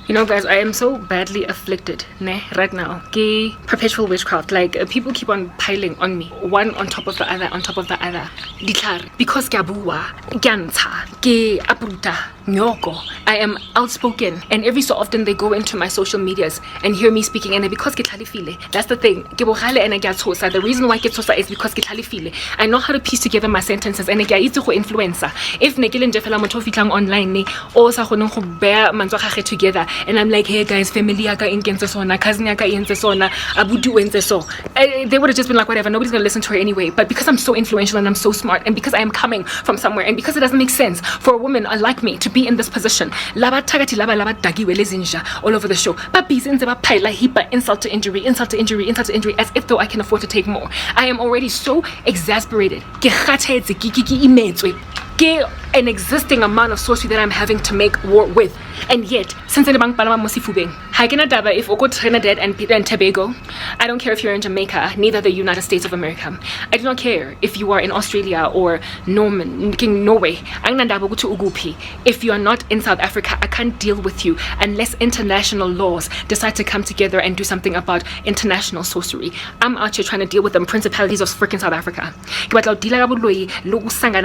You know, guys, I am so badly afflicted right now. Perpetual witchcraft. Like, people keep on piling on me, one on top of the other, on top of the other. Because I am outspoken, and every so often they go into my social medias and hear me speaking, and because that's the thing. The reason why is because I know how to piece together my sentences, and influencer. If online or bear together, and I'm like, hey guys, family cousin they would have just been like, whatever, nobody's gonna listen to her anyway. But because I'm so influential and I'm so smart, and because I am coming from somewhere, and because it doesn't make sense for a woman like me to be in this position, all over the show, but insult to injury, insult to injury, insult to injury, as if though I can afford to take more. I am already so exasperated. An existing amount of sorcery that I'm having to make war with, and yet since if Oko Trinidad and Tobago, I don't care if you're in Jamaica, neither the United States of America. I do not care if you are in Australia or Norway. If you are not in South Africa, I can't deal with you unless international laws decide to come together and do something about international sorcery. I'm out here trying to deal with the principalities of freaking South Africa.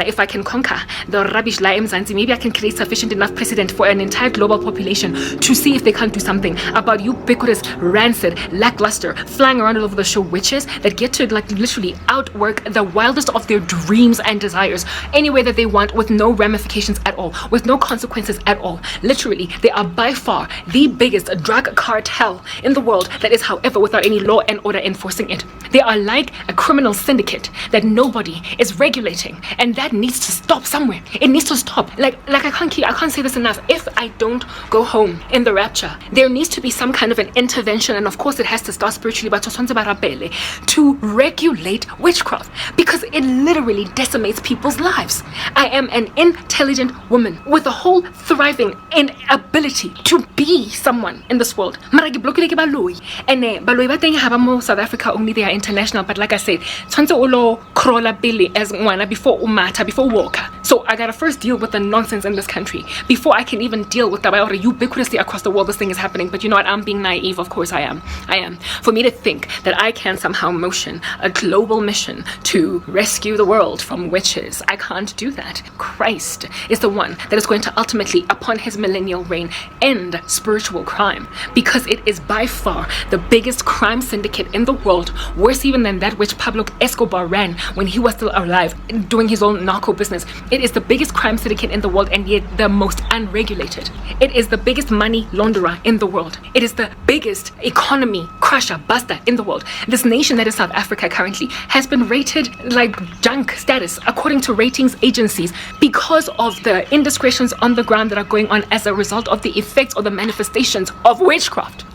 If I can conquer the rubbish maybe I can create sufficient enough precedent for an entire global population to see if they can't do something about ubiquitous, rancid, lackluster, flying around all over the show witches that get to like literally outwork the wildest of their dreams and desires any way that they want, with no ramifications at all, with no consequences at all. Literally, they are by far the biggest drug cartel in the world that is, however, without any law and order enforcing it. They are like a criminal syndicate that nobody is regulating, and that needs to stop somewhere. It needs to stop. Like I can't say this enough. If I don't go home in the rapture, there needs to be some kind of an intervention, and of course it has to start spiritually, but to regulate witchcraft, because it literally decimates people's lives. I am an intelligent woman with a whole thriving ability to be someone in this world. And South Africa only, they are international, but like I said, before walker. So I gotta first deal with the nonsense in this country before I can even deal with the ubiquitously across the world this thing is happening. But you know what? I'm being naive. Of course I am. For me to think that I can somehow motion a global mission to rescue the world from witches, I can't do that. Christ is the one that is going to ultimately, upon his millennial reign, end spiritual crime, because it is by far the biggest crime syndicate in the world, worse even than that which Pablo Escobar ran when he was still alive, doing his own narco business. It is the biggest crime syndicate in the world, and yet the most unregulated. It is the biggest money launderer in the world. It is the biggest economy crusher, buster in the world. This nation that is South Africa currently has been rated like junk status according to ratings agencies because of the indiscretions on the ground that are going on as a result of the effects or the manifestations of witchcraft.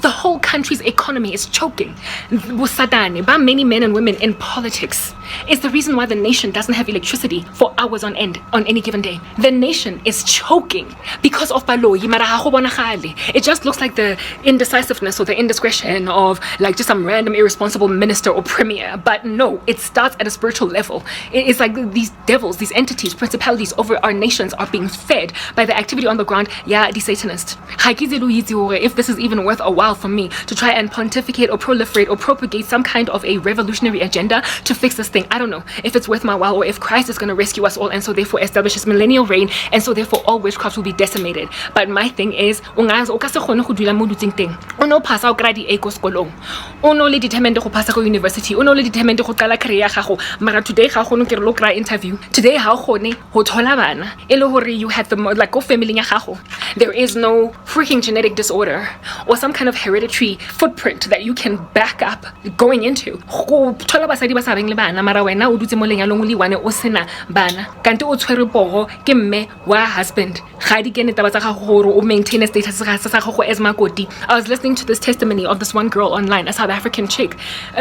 The whole country's economy is choking. Many men and women in politics is the reason why the nation doesn't have electricity for hours on end on any given day. The nation is choking because of Baloyi. It just looks like the indecisiveness or the indiscretion of like just some random irresponsible minister or premier. But no, it starts at a spiritual level. It's like these devils, these entities, principalities over our nations are being fed by the activity on the ground. The Satanist. If this is even worth a while for me to try and pontificate or proliferate or propagate some kind of a revolutionary agenda to fix this thing. I don't know if it's worth my while, or if Christ is going to rescue us all and so therefore establish his millennial reign, and so therefore all witchcraft will be decimated. But my thing is, mara today interview today you have the like go family ya gago. There is no freaking genetic disorder or some kind of hereditary footprint that you can back up going into. Husband. I was listening to this testimony of this one girl online, a South African chick.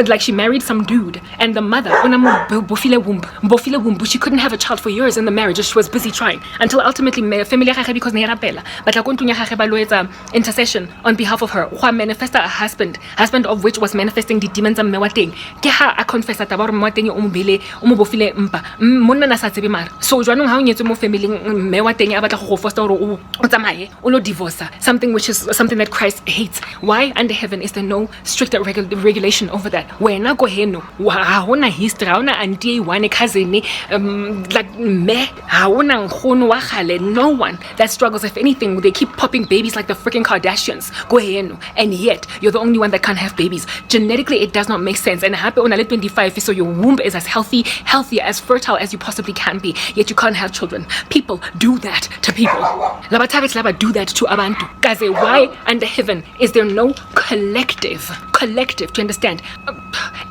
Like she married some dude, and the mother, she couldn't have a child for years in the marriage. She was busy trying until ultimately family because but intercession on behalf of her, who manifest a husband of which was manifesting the demons of mewateng. Ke ha a confess that about mewateng o mo bofile mpa monna na sa tsebe mara. So jwanong ha o nyetse mo family mewateng a batla go foster hore o tsamaye o lo divorce, something which is something that Christ hates. Why under heaven is there no stricter regulation over that? Wena go heno ha hona history, ha hona auntie one cousin like me, ha hona nkgono wa khale, no one that struggles. If anything, they keep popping babies like the freaking Kardashians. Go ahead, and yet you're the only one that can't have babies. Genetically, it does not make sense. And happy on 25, so your womb is as healthy, as fertile as you possibly can be. Yet you can't have children. People do that to people. Laba do that to abantu. Guys, why under heaven is there no collective to understand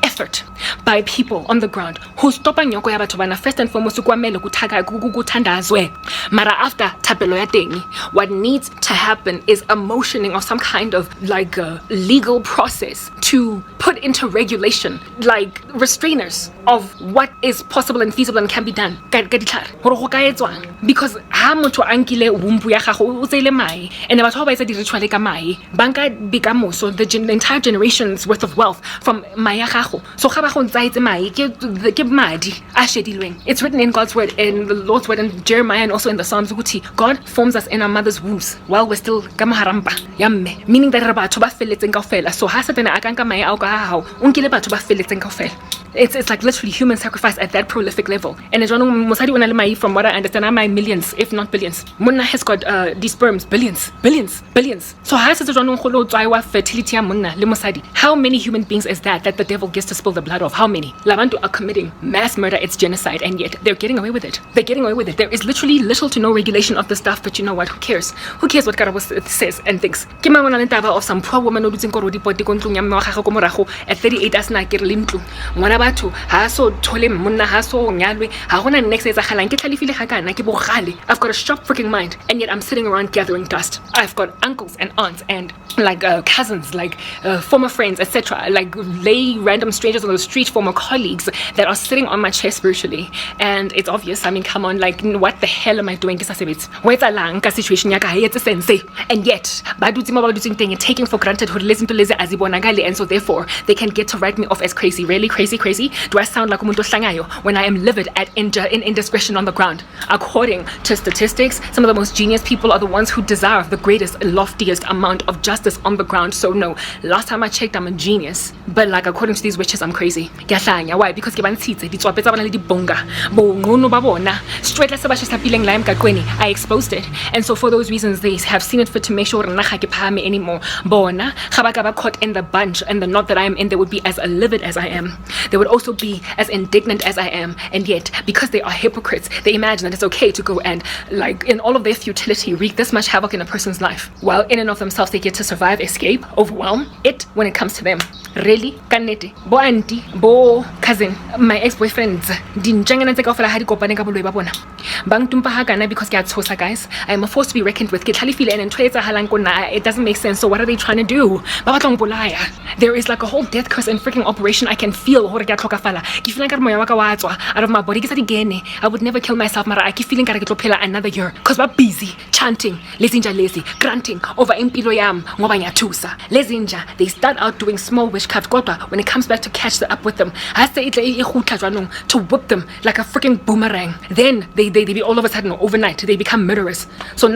effort by people on the ground who stop nyoko ya batho bana first and foremost kwamele kuthandazwe mara after thapelo ya teng? What needs to happen is a motioning of some kind of like a legal process to put into regulation, like restrainers of what is possible and feasible and can be done. Because ha motho ankile wumbu ya gago o tsele mai and batho ba itse di ritual ka mai banka bikamoso the entire generation's worth of wealth from mai ya gago. So ga ba go ntsaitse mai ke madi a shedilweng. It's written in God's word, in the Lord's word, in Jeremiah, and also in the Psalms ukuthi God forms us in our mother's wombs while we're still ka maharampa yamme, meaning that re batho ba feletseng kaofela. So ha satana a ka nka mai a o ka hao unkile batho ba feletseng kaofela. It's like literally human sacrifice at that prolific level. And mosadi ona le mai, from what I understand, are my millions, if not billions. Monna has got these sperms, billions. So ha se jwanong go lo tsaiwa fertility ya monna le mosadi. How many human beings is that the devil gets to spill the blood of? How many? Labantu are committing mass murder, it's genocide, and yet they're getting away with it. There is literally little to no regulation of the stuff, but you know what? Who cares? Who cares what Karabo says and thinks? Ke mangwana le taba of some poor woman o dutseng ko rodipoti ko ntlong ya mme wa gagwe ko morago at 38 as na ke re ntlo. Ngwana batho ha so thole monna ha so nyalwe ha gona next e tsagalang ke tlhalefile ga kana ke bogale. I've got a sharp freaking mind, and yet I'm sitting around gathering dust. I've got uncles and aunts and like cousins, like former friends, etc., like lay random strangers on the street, former colleagues that are sitting on my chest spiritually. And it's obvious. I mean, come on, like what the hell am I doing? Where's a lang situation yaka it's sensei? And yet taking for granted who listen to Lizzie Azibonagale, and so therefore they can get to write me off as crazy. Really crazy? Do I sound like umuntu hlangayo when I am livid at in indiscretion on the ground? According to statistics, some of the most genius people are the ones who deserve the greatest and loftiest amount of justice on the ground. So no, last time I checked, I'm a genius. But like according to these witches, I'm crazy. Why? Because I exposed it. And so for those reasons, they have seen it fit to make sure anymore. Caught in the bunch and the knot that I am in, they would be as livid as I am. They would also be as indignant as I am. And yet, because they are hypocrites, they imagine that it's okay to go and, like, in all of their futility, wreak this much havoc in a person's life. While in and of themselves, they get to survive, escape, overwhelm it when it comes to them. Really? Kanete. Bo auntie, bo cousin, my ex-boyfriends. Because guys, I am a force to be reckoned with. It doesn't make sense. So what are they trying to do? There is like a whole death curse and freaking operation I can feel. Out of my body. I would never kill myself, mara I keep feeling another year. Because we're busy chanting, lazy, granting over impilo yam, lezinja. They start out doing small witchcraft. When it comes back to catch up with them, to whip them like a freaking boomerang. Then they be all of a sudden overnight they become murderers. So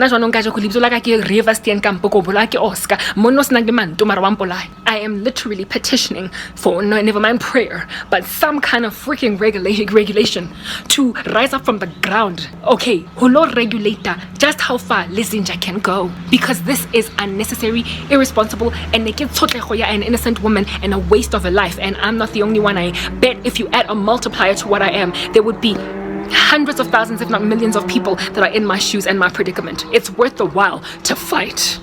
I am literally petitioning for never mind prayer, but some kind of freaking regulation to rise up from the ground. Okay, hulo regulator, just how far Lizinja can go, because this is unnecessary, irresponsible, and an innocent woman and a waste of a life. And I'm not the only one. I bet if you add a multiplier to what I am, there would be hundreds of thousands, if not millions of people that are in my shoes and my predicament. It's worth the while to fight.